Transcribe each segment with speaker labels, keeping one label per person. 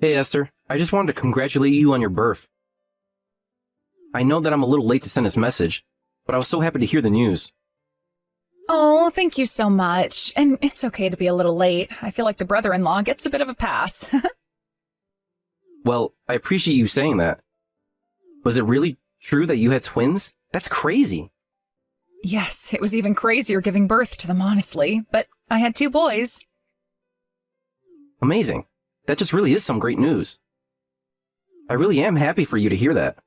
Speaker 1: Hey Esther, I just wanted to congratulate you on your birth. I know that I'm a little late to send this message, but I was so happy to hear the news.
Speaker 2: Oh, thank you so much. And it's okay to be a little late. I feel like the brother-in-law gets a bit of a pass.
Speaker 1: Well, I appreciate you saying that. Was it really true that you had twins? That's crazy.
Speaker 2: Yes, it was even crazier giving birth to them, honestly. But I had two boys.
Speaker 1: Amazing. That just really is some great news. I really am happy for you to hear that.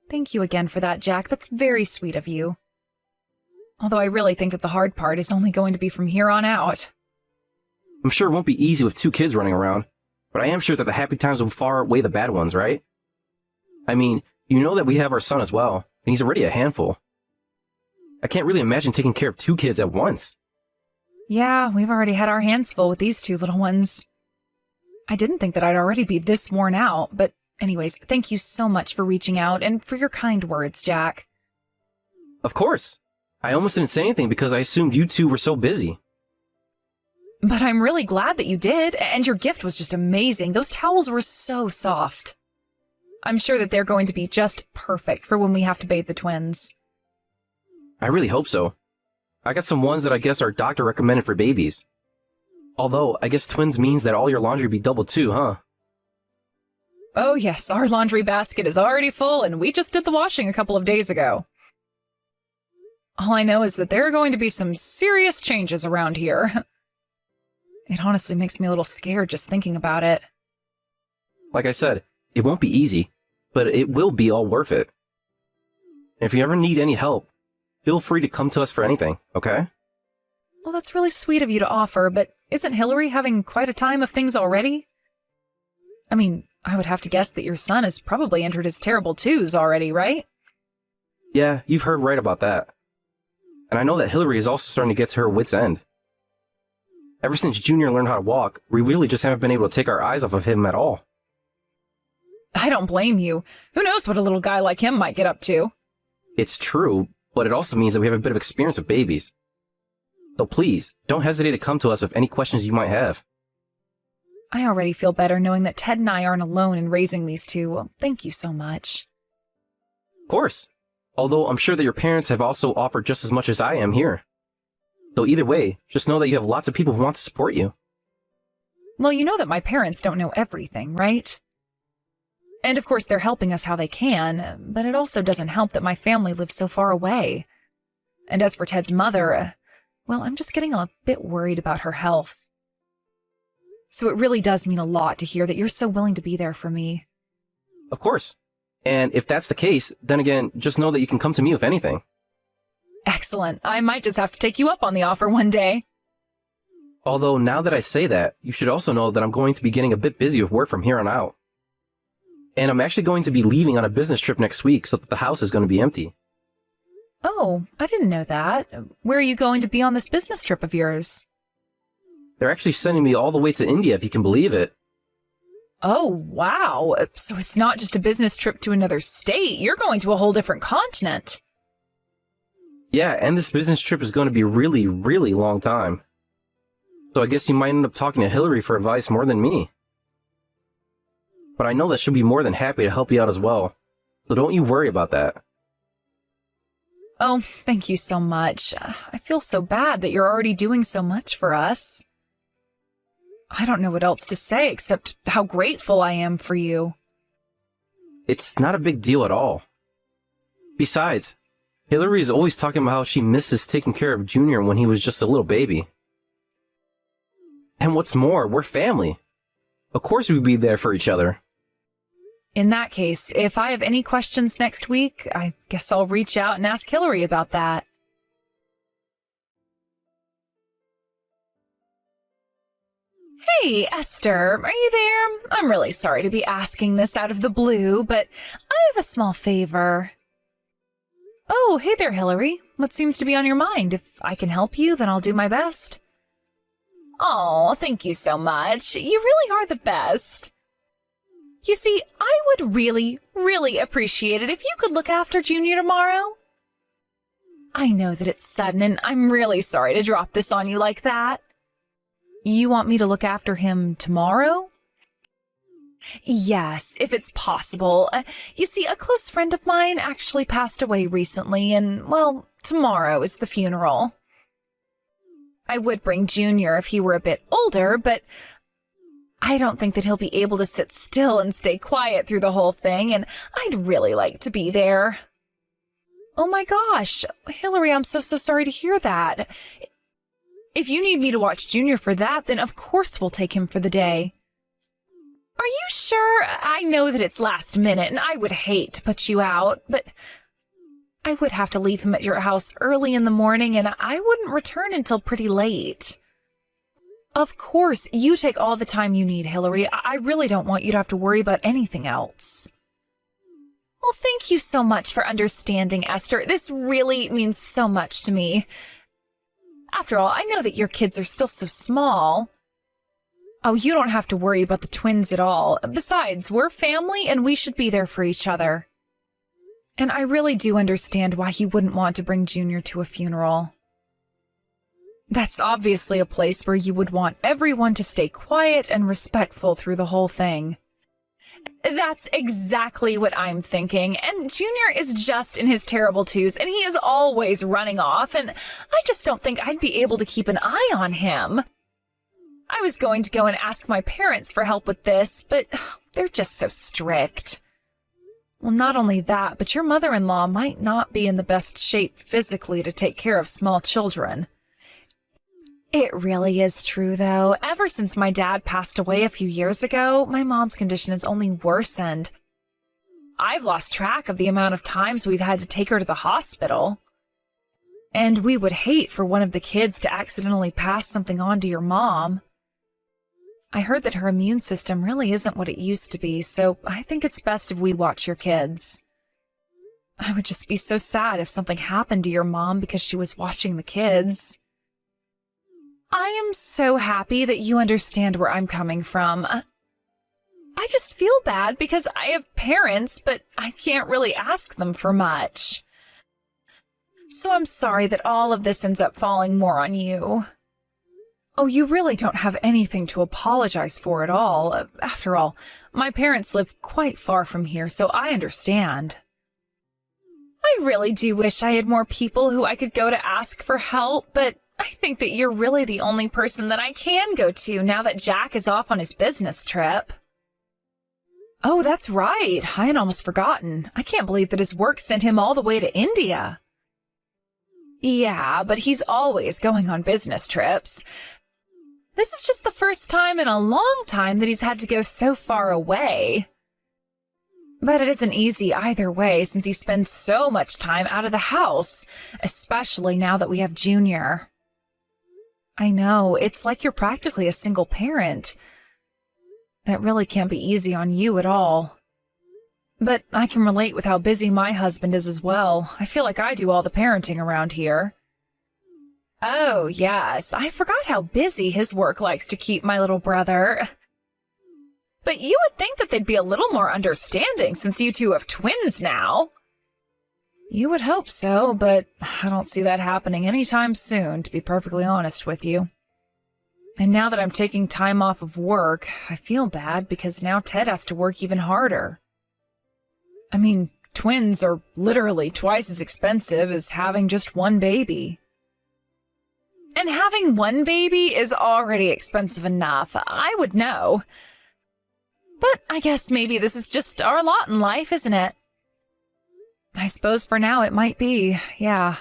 Speaker 2: Thank you again for that, Jack. That's very sweet of you. Although I really think that the hard part is only going to be from here on out.
Speaker 1: I'm sure it won't be easy with two kids running around, but I am sure that the happy times will far outweigh the bad ones, right? I mean, you know that we have our son as well, and he's already a handful. I can't really imagine taking care of two kids at once.
Speaker 2: Yeah, we've already had our hands full with these two little ones. I didn't think that I'd already be this worn out, but anyways, thank you so much for reaching out and for your kind words, Jack.
Speaker 1: Of course. I almost didn't say anything because I assumed you two were so busy.
Speaker 2: But I'm really glad that you did, and your gift was just amazing. Those towels were so soft. I'm sure that they're going to be just perfect for when we have to bathe the twins.
Speaker 1: I really hope so. I got some ones that I guess are doctor recommended for babies. Although, I guess twins means that all your laundry be double too, huh?
Speaker 2: Oh yes, our laundry basket is already full, and we just did the washing a couple of days ago. All I know is that there are going to be some serious changes around here. It honestly makes me a little scared just thinking about it.
Speaker 1: Like I said, it won't be easy, but it will be all worth it. And if you ever need any help, feel free to come to us for anything, okay?
Speaker 2: Well, that's really sweet of you to offer, but isn't Hillary having quite a time of things already? I mean, I would have to guess that your son has probably entered his terrible twos already, right?
Speaker 1: Yeah, you've heard right about that. And I know that Hillary is also starting to get to her wit's end. Ever since Junior learned how to walk, we really just haven't been able to take our eyes off of him at all.
Speaker 2: I don't blame you. Who knows what a little guy like him might get up to?
Speaker 1: It's true, but it also means that we have a bit of experience with babies. So please, don't hesitate to come to us with any questions you might have.
Speaker 2: I already feel better knowing that Ted and I aren't alone in raising these two. Well, thank you so much.
Speaker 1: Of course. Although I'm sure that your parents have also offered just as much as I am here. So either way, just know that you have lots of people who want to support you.
Speaker 2: Well, you know that my parents don't know everything, right? And of course they're helping us how they can, but it also doesn't help that my family lives so far away. And as for Ted's mother, well, I'm just getting a bit worried about her health. So it really does mean a lot to hear that you're so willing to be there for me.
Speaker 1: Of course. And if that's the case, then again, just know that you can come to me with anything.
Speaker 2: Excellent. I might just have to take you up on the offer one day.
Speaker 1: Although now that I say that, you should also know that I'm going to be getting a bit busy with work from here on out. And I'm actually going to be leaving on a business trip next week so that the house is going to be empty.
Speaker 2: Oh, I didn't know that. Where are you going to be on this business trip of yours?
Speaker 1: They're actually sending me all the way to India, if you can believe it.
Speaker 2: Oh, wow. So it's not just a business trip to another state. You're going to a whole different continent.
Speaker 1: Yeah, and this business trip is going to be a really, really long time. So I guess you might end up talking to Hillary for advice more than me. But I know that she'll be more than happy to help you out as well. So don't you worry about that.
Speaker 2: Oh, thank you so much. I feel so bad that you're already doing so much for us. I don't know what else to say except how grateful I am for you.
Speaker 1: It's not a big deal at all. Besides, Hillary is always talking about how she misses taking care of Junior when he was just a little baby. And what's more, we're family. Of course we'd be there for each other.
Speaker 2: In that case, if I have any questions next week, I guess I'll reach out and ask Hillary about that. Hey, Esther, are you there? I'm really sorry to be asking this out of the blue, but I have a small favor. Oh, hey there, Hillary. What seems to be on your mind? If I can help you, then I'll do my best. Oh, thank you so much. You really are the best. You see, I would really, really appreciate it if you could look after Junior tomorrow. I know that it's sudden, and I'm really sorry to drop this on you like that. You want me to look after him tomorrow? Yes, if it's possible. You see, a close friend of mine actually passed away recently, and, well, tomorrow is the funeral. I would bring Junior if he were a bit older, but I don't think that he'll be able to sit still and stay quiet through the whole thing, and I'd really like to be there. Oh my gosh, Hillary, I'm so sorry to hear that. If you need me to watch Junior for that, then of course we'll take him for the day. Are you sure? I know that it's last minute, and I would hate to put you out, but I would have to leave him at your house early in the morning, and I wouldn't return until pretty late. Of course, you take all the time you need, Hillary. I really don't want you to have to worry about anything else. Well, thank you so much for understanding, Esther. This really means so much to me. After all, I know that your kids are still so small. Oh, you don't have to worry about the twins at all. Besides, we're family and we should be there for each other. And I really do understand why you wouldn't want to bring Junior to a funeral. That's obviously a place where you would want everyone to stay quiet and respectful through the whole thing. That's exactly what I'm thinking, and Junior is just in his terrible twos, and he is always running off, and I just don't think I'd be able to keep an eye on him. I was going to go and ask my parents for help with this, but they're just so strict. Well, not only that, but your mother-in-law might not be in the best shape physically to take care of small children. It really is true, though. Ever since my dad passed away a few years ago, my mom's condition has only worsened. I've lost track of the amount of times we've had to take her to the hospital. And we would hate for one of the kids to accidentally pass something on to your mom. I heard that her immune system really isn't what it used to be, so I think it's best if we watch your kids. I would just be so sad if something happened to your mom because she was watching the kids. I am so happy that you understand where I'm coming from. I just feel bad because I have parents, but I can't really ask them for much. So I'm sorry that all of this ends up falling more on you. Oh, you really don't have anything to apologize for at all. After all, my parents live quite far from here, so I understand. I really do wish I had more people who I could go to ask for help, but I think that you're really the only person that I can go to now that Jack is off on his business trip. Oh, that's right. I had almost forgotten. I can't believe that his work sent him all the way to India. Yeah, but he's always going on business trips. This is just the first time in a long time that he's had to go so far away. But it isn't easy either way since he spends so much time out of the house, especially now that we have Junior. I know, it's like you're practically a single parent. That really can't be easy on you at all. But I can relate with how busy my husband is as well. I feel like I do all the parenting around here. Oh, yes, I forgot how busy his work likes to keep my little brother. But you would think that they'd be a little more understanding since you two have twins now. You would hope so, but I don't see that happening anytime soon, to be perfectly honest with you. And now that I'm taking time off of work, I feel bad because now Ted has to work even harder. I mean, twins are literally twice as expensive as having just one baby. And having one baby is already expensive enough, I would know. But I guess maybe this is just our lot in life, isn't it? I suppose for now it might be, yeah.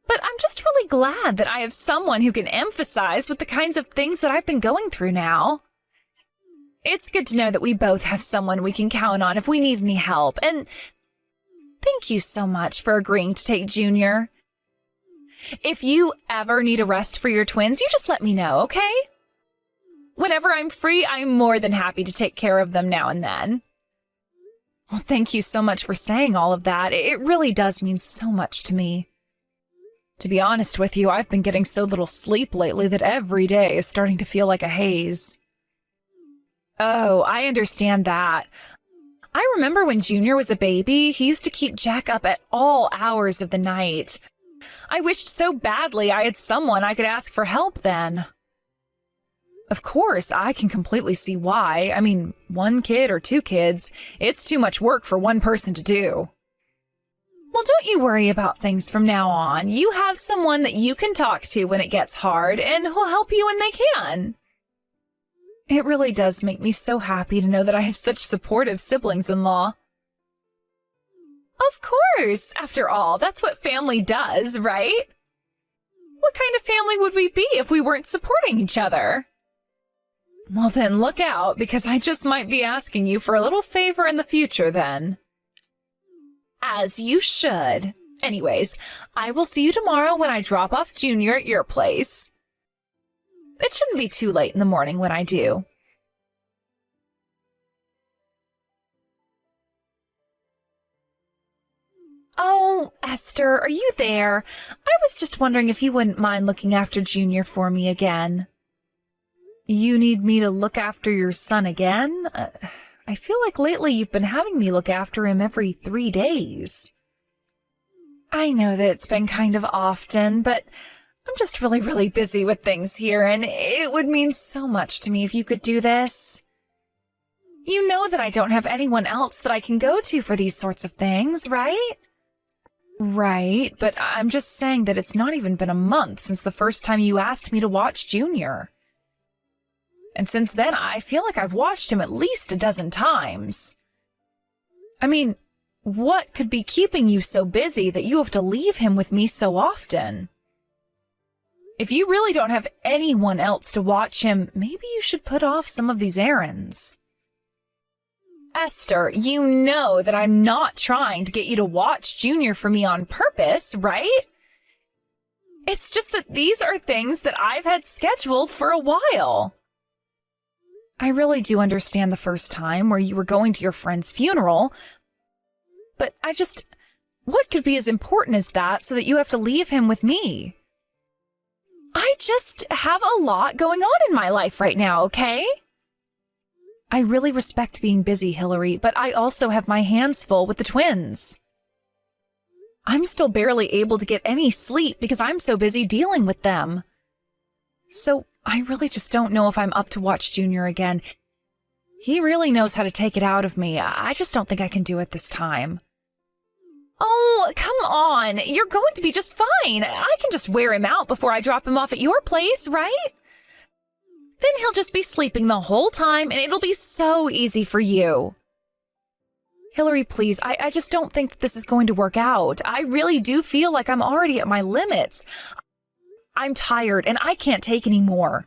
Speaker 2: But I'm just really glad that I have someone who can emphasize with the kinds of things that I've been going through now. It's good to know that we both have someone we can count on if we need any help, and thank you so much for agreeing to take Junior. If you ever need a rest for your twins, you just let me know, okay? Whenever I'm free, I'm more than happy to take care of them now and then. Well, thank you so much for saying all of that. It really does mean so much to me. To be honest with you, I've been getting so little sleep lately that every day is starting to feel like a haze. Oh, I understand that. I remember when Junior was a baby, he used to keep Jack up at all hours of the night. I wished so badly I had someone I could ask for help then. Of course, I can completely see why. I mean, 1 kid or 2 kids, it's too much work for one person to do. Well, don't you worry about things from now on. You have someone that you can talk to when it gets hard, and who'll help you when they can. It really does make me so happy to know that I have such supportive siblings-in-law. Of course! After all, that's what family does, right? What kind of family would we be if we weren't supporting each other? Well then, look out, because I just might be asking you for a little favor in the future then. As you should. Anyways, I will see you tomorrow when I drop off Junior at your place. It shouldn't be too late in the morning when I do. Oh, Esther, are you there? I was just wondering if you wouldn't mind looking after Junior for me again. You need me to look after your son again? I feel like lately you've been having me look after him every 3 days. I know that it's been kind of often, but I'm just really busy with things here, and it would mean so much to me if you could do this. You know that I don't have anyone else that I can go to for these sorts of things, right? Right, but I'm just saying that it's not even been a month since the first time you asked me to watch Junior. And since then, I feel like I've watched him at least a dozen times. I mean, what could be keeping you so busy that you have to leave him with me so often? If you really don't have anyone else to watch him, maybe you should put off some of these errands. Esther, you know that I'm not trying to get you to watch Junior for me on purpose, right? It's just that these are things that I've had scheduled for a while. I really do understand the first time where you were going to your friend's funeral, but what could be as important as that so that you have to leave him with me? I just have a lot going on in my life right now, okay? I really respect being busy, Hillary, but I also have my hands full with the twins. I'm still barely able to get any sleep because I'm so busy dealing with them. So I really just don't know if I'm up to watch Junior again. He really knows how to take it out of me. I just don't think I can do it this time. Oh, come on. You're going to be just fine. I can just wear him out before I drop him off at your place, right? Then he'll just be sleeping the whole time, and it'll be so easy for you. Hillary, please, I just don't think that this is going to work out. I really do feel like I'm already at my limits. I'm tired, and I can't take any more.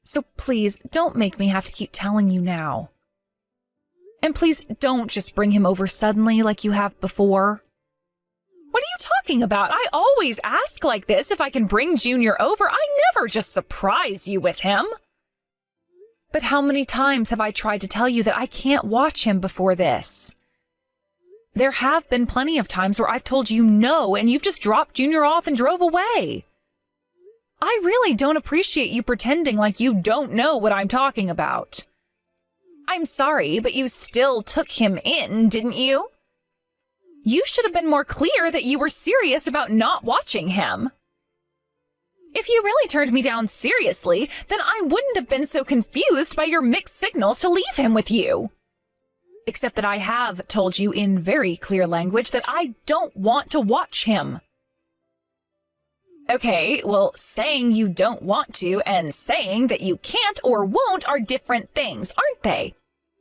Speaker 2: So please, don't make me have to keep telling you now. And please don't just bring him over suddenly like you have before. What are you talking about? I always ask like this if I can bring Junior over. I never just surprise you with him. But how many times have I tried to tell you that I can't watch him before this? There have been plenty of times where I've told you no, and you've just dropped Junior off and drove away. I really don't appreciate you pretending like you don't know what I'm talking about. I'm sorry, but you still took him in, didn't you? You should have been more clear that you were serious about not watching him. If you really turned me down seriously, then I wouldn't have been so confused by your mixed signals to leave him with you. Except that I have told you in very clear language that I don't want to watch him. Okay, well, saying you don't want to and saying that you can't or won't are different things, aren't they?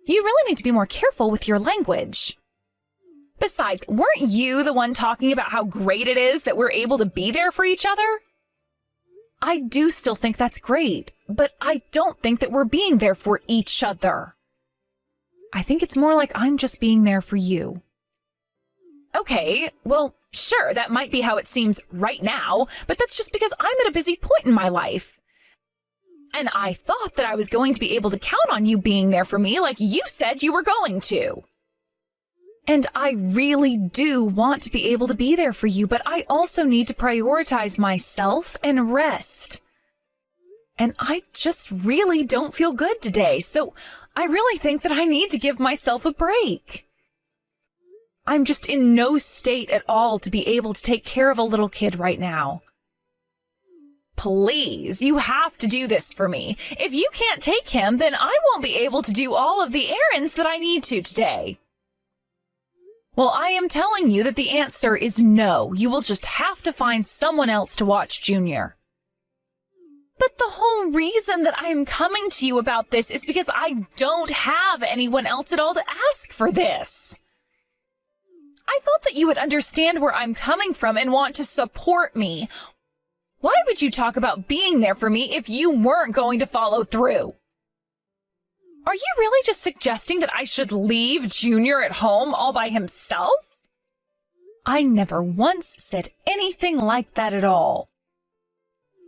Speaker 2: You really need to be more careful with your language. Besides, weren't you the one talking about how great it is that we're able to be there for each other? I do still think that's great, but I don't think that we're being there for each other. I think it's more like I'm just being there for you. Okay, well, sure, that might be how it seems right now, but that's just because I'm at a busy point in my life. And I thought that I was going to be able to count on you being there for me like you said you were going to. And I really do want to be able to be there for you, but I also need to prioritize myself and rest. And I just really don't feel good today, so I really think that I need to give myself a break. I'm just in no state at all to be able to take care of a little kid right now. Please, you have to do this for me. If you can't take him, then I won't be able to do all of the errands that I need to today. Well, I am telling you that the answer is no. You will just have to find someone else to watch Junior. But the whole reason that I am coming to you about this is because I don't have anyone else at all to ask for this. I thought that you would understand where I'm coming from and want to support me. Why would you talk about being there for me if you weren't going to follow through? Are you really just suggesting that I should leave Junior at home all by himself? I never once said anything like that at all.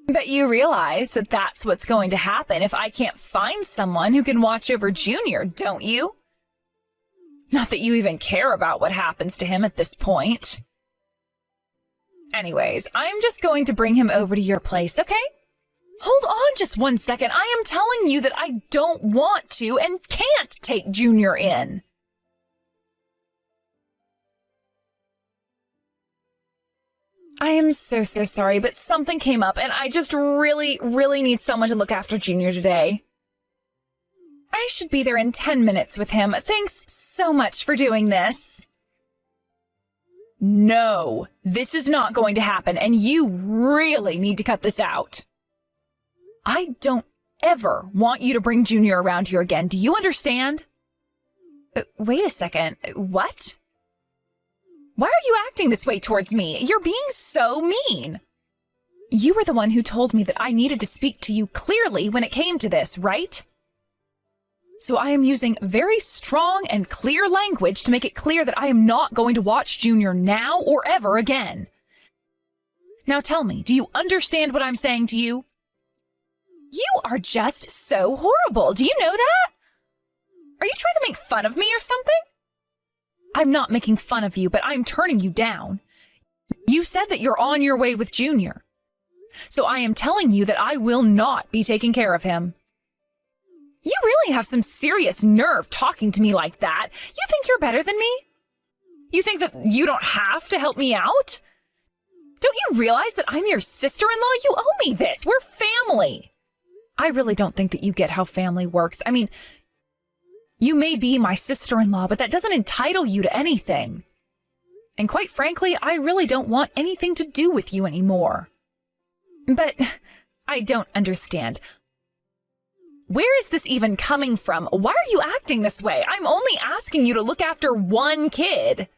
Speaker 2: But you realize that that's what's going to happen if I can't find someone who can watch over Junior, don't you? Not that you even care about what happens to him at this point. Anyways, I'm just going to bring him over to your place, okay? Hold on just 1 second. I am telling you that I don't want to and can't take Junior in. I am so sorry, but something came up and I just really need someone to look after Junior today. I should be there in 10 minutes with him. Thanks so much for doing this. No, this is not going to happen, and you really need to cut this out. I don't ever want you to bring Junior around here again. Do you understand? Wait a second. What? Why are you acting this way towards me? You're being so mean. You were the one who told me that I needed to speak to you clearly when it came to this, right? So I am using very strong and clear language to make it clear that I am not going to watch Junior now or ever again. Now tell me, do you understand what I'm saying to you? You are just so horrible. Do you know that? Are you trying to make fun of me or something? I'm not making fun of you, but I'm turning you down. You said that you're on your way with Junior. So I am telling you that I will not be taking care of him. You really have some serious nerve talking to me like that. You think you're better than me? You think that you don't have to help me out? Don't you realize that I'm your sister-in-law? You owe me this. We're family. I really don't think that you get how family works. I mean, you may be my sister-in-law, but that doesn't entitle you to anything. And quite frankly, I really don't want anything to do with you anymore. But I don't understand. Where is this even coming from? Why are you acting this way? I'm only asking you to look after one kid.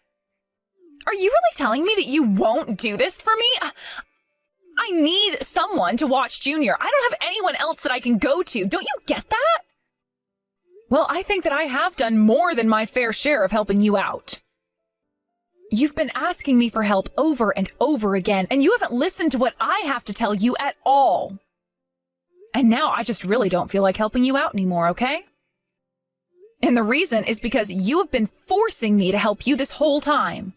Speaker 2: Are you really telling me that you won't do this for me? I need someone to watch Junior. I don't have anyone else that I can go to. Don't you get that? Well, I think that I have done more than my fair share of helping you out. You've been asking me for help over and over again, and you haven't listened to what I have to tell you at all. And now I just really don't feel like helping you out anymore, okay? And the reason is because you have been forcing me to help you this whole time.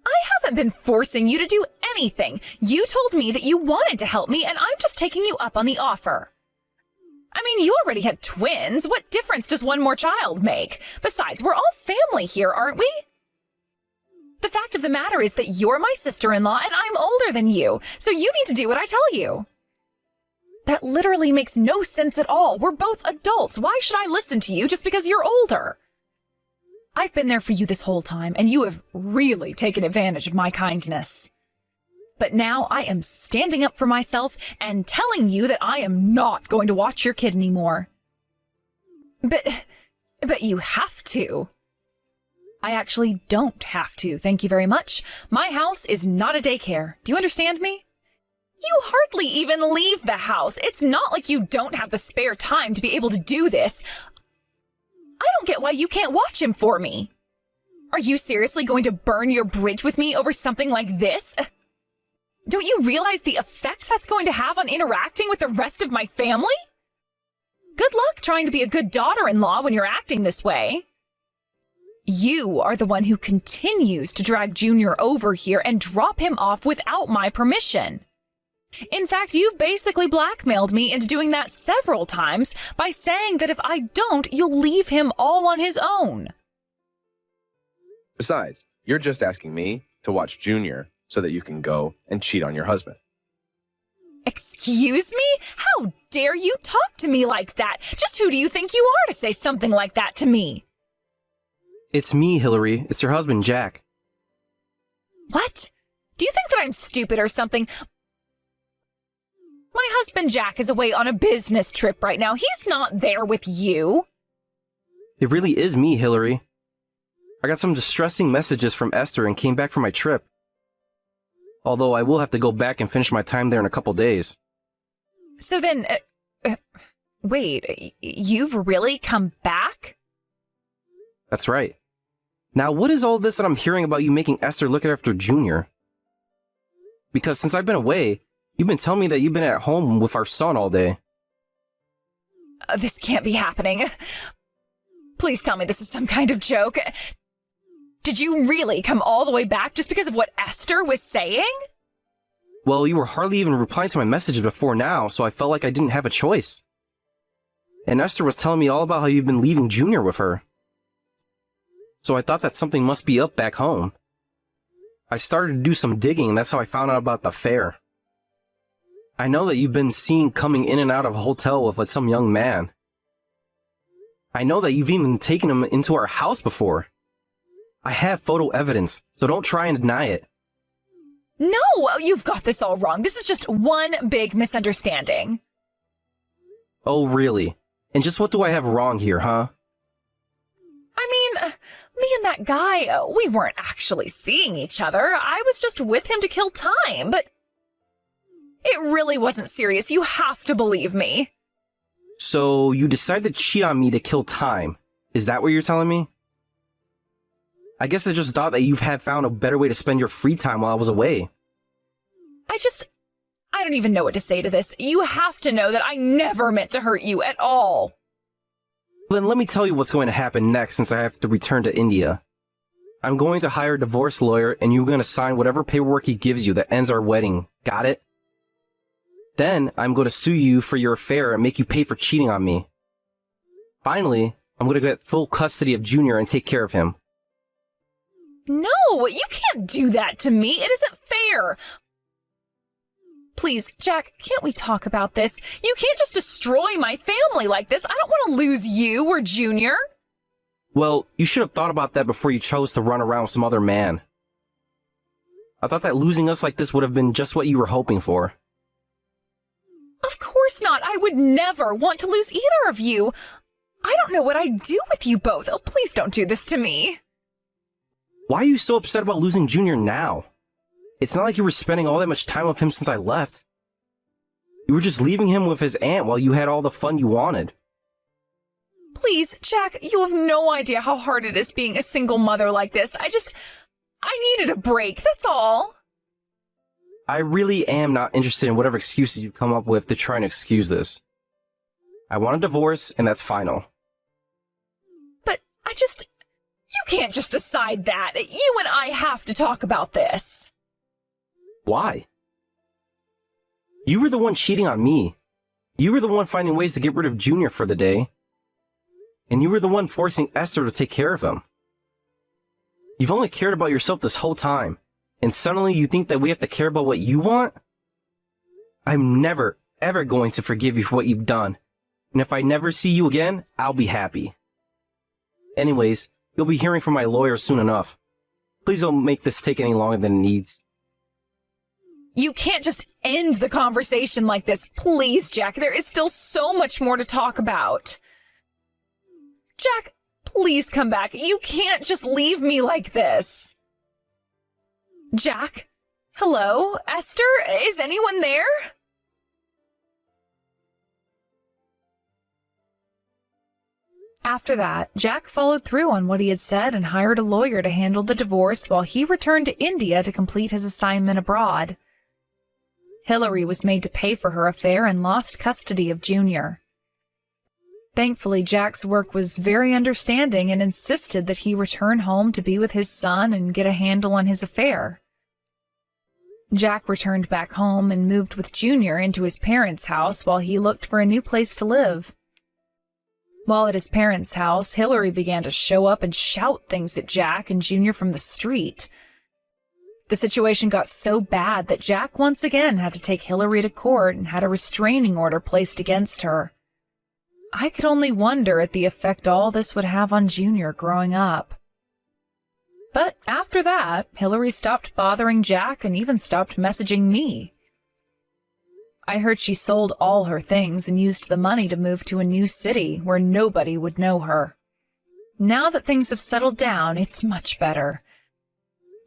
Speaker 2: I haven't been forcing you to do anything. You told me that you wanted to help me, and I'm just taking you up on the offer. I mean, you already had twins. What difference does one more child make? Besides, we're all family here, aren't we? The fact of the matter is that you're my sister-in-law, and I'm older than you, so you need to do what I tell you. That literally makes no sense at all. We're both adults. Why should I listen to you just because you're older? I've been there for you this whole time, and you have really taken advantage of my kindness. But now I am standing up for myself and telling you that I am not going to watch your kid anymore. But you have to. I actually don't have to, thank you very much. My house is not a daycare. Do you understand me? You hardly even leave the house. It's not like you don't have the spare time to be able to do this. I don't get why you can't watch him for me. Are you seriously going to burn your bridge with me over something like this? Don't you realize the effect that's going to have on interacting with the rest of my family? Good luck trying to be a good daughter-in-law when you're acting this way. You are the one who continues to drag Junior over here and drop him off without my permission. In fact, you've basically blackmailed me into doing that several times by saying that if I don't, you'll leave him all on his own.
Speaker 3: Besides, you're just asking me to watch Junior so that you can go and cheat on your husband.
Speaker 2: Excuse me? How dare you talk to me like that? Just who do you think you are to say something like that to me?
Speaker 1: It's me, Hillary. It's your husband, Jack.
Speaker 2: What? Do you think that I'm stupid or something? My husband Jack is away on a business trip right now. He's not there with you.
Speaker 1: It really is me, Hillary. I got some distressing messages from Esther and came back from my trip. Although I will have to go back and finish my time there in a couple days.
Speaker 2: So then, wait, you've really come back?
Speaker 1: That's right. Now, what is all this that I'm hearing about you making Esther look after Junior? Because since I've been away, you've been telling me that you've been at home with our son all day.
Speaker 2: This can't be happening. Please tell me this is some kind of joke. Did you really come all the way back just because of what Esther was saying?
Speaker 1: Well, you were hardly even replying to my messages before now, so I felt like I didn't have a choice. And Esther was telling me all about how you've been leaving Junior with her. So I thought that something must be up back home. I started to do some digging, and that's how I found out about the affair. I know that you've been seen coming in and out of a hotel with like some young man. I know that you've even taken him into our house before. I have photo evidence, so don't try and deny it.
Speaker 2: No, you've got this all wrong. This is just one big misunderstanding.
Speaker 1: Oh, really? And just what do I have wrong here, huh?
Speaker 2: I mean, me and that guy, we weren't actually seeing each other. I was just with him to kill time, but it really wasn't serious. You have to believe me.
Speaker 1: So you decided to cheat on me to kill time. Is that what you're telling me? I guess I just thought that you had found a better way to spend your free time while I was away.
Speaker 2: I don't even know what to say to this. You have to know that I never meant to hurt you at all.
Speaker 1: Then let me tell you what's going to happen next since I have to return to India. I'm going to hire a divorce lawyer and you're going to sign whatever paperwork he gives you that ends our wedding. Got it? Then I'm going to sue you for your affair and make you pay for cheating on me. Finally, I'm going to get full custody of Junior and take care of him.
Speaker 2: No, you can't do that to me. It isn't fair. Please, Jack, can't we talk about this? You can't just destroy my family like this. I don't want to lose you or Junior.
Speaker 1: Well, you should have thought about that before you chose to run around with some other man. I thought that losing us like this would have been just what you were hoping for.
Speaker 2: Of course not. I would never want to lose either of you. I don't know what I'd do with you both. Oh, please don't do this to me.
Speaker 1: Why are you so upset about losing Junior now? It's not like you were spending all that much time with him since I left. You were just leaving him with his aunt while you had all the fun you wanted.
Speaker 2: Please, Jack, you have no idea how hard it is being a single mother like this. I needed a break, that's all.
Speaker 1: I really am not interested in whatever excuses you come up with to try and excuse this. I want a divorce, and that's final.
Speaker 2: But you can't just decide that. You and I have to talk about this.
Speaker 1: Why? You were the one cheating on me. You were the one finding ways to get rid of Junior for the day. And you were the one forcing Esther to take care of him. You've only cared about yourself this whole time, and suddenly you think that we have to care about what you want? I'm never, ever going to forgive you for what you've done. And if I never see you again, I'll be happy. Anyways, you'll be hearing from my lawyer soon enough. Please don't make this take any longer than it needs.
Speaker 2: You can't just end the conversation like this. Please, Jack, there is still so much more to talk about. Jack, please come back. You can't just leave me like this. Jack? Hello? Esther? Is anyone there? After that, Jack followed through on what he had said and hired a lawyer to handle the divorce while he returned to India to complete his assignment abroad. Hillary was made to pay for her affair and lost custody of Junior. Thankfully, Jack's work was very understanding and insisted that he return home to be with his son and get a handle on his affair. Jack returned back home and moved with Junior into his parents' house while he looked for a new place to live. While at his parents' house, Hillary began to show up and shout things at Jack and Junior from the street. The situation got so bad that Jack once again had to take Hillary to court and had a restraining order placed against her. I could only wonder at the effect all this would have on Junior growing up. But after that, Hillary stopped bothering Jack and even stopped messaging me. I heard she sold all her things and used the money to move to a new city where nobody would know her. Now that things have settled down, it's much better.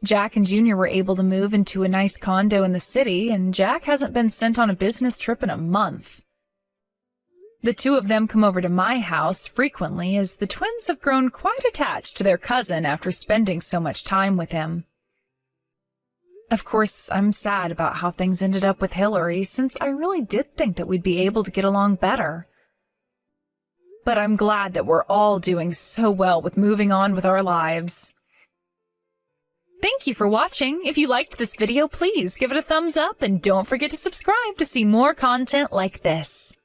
Speaker 2: Jack and Junior were able to move into a nice condo in the city, and Jack hasn't been sent on a business trip in a month. The two of them come over to my house frequently as the twins have grown quite attached to their cousin after spending so much time with him. Of course, I'm sad about how things ended up with Hillary, since I really did think that we'd be able to get along better. But I'm glad that we're all doing so well with moving on with our lives. Thank you for watching. If you liked this video, please give it a thumbs up and don't forget to subscribe to see more content like this.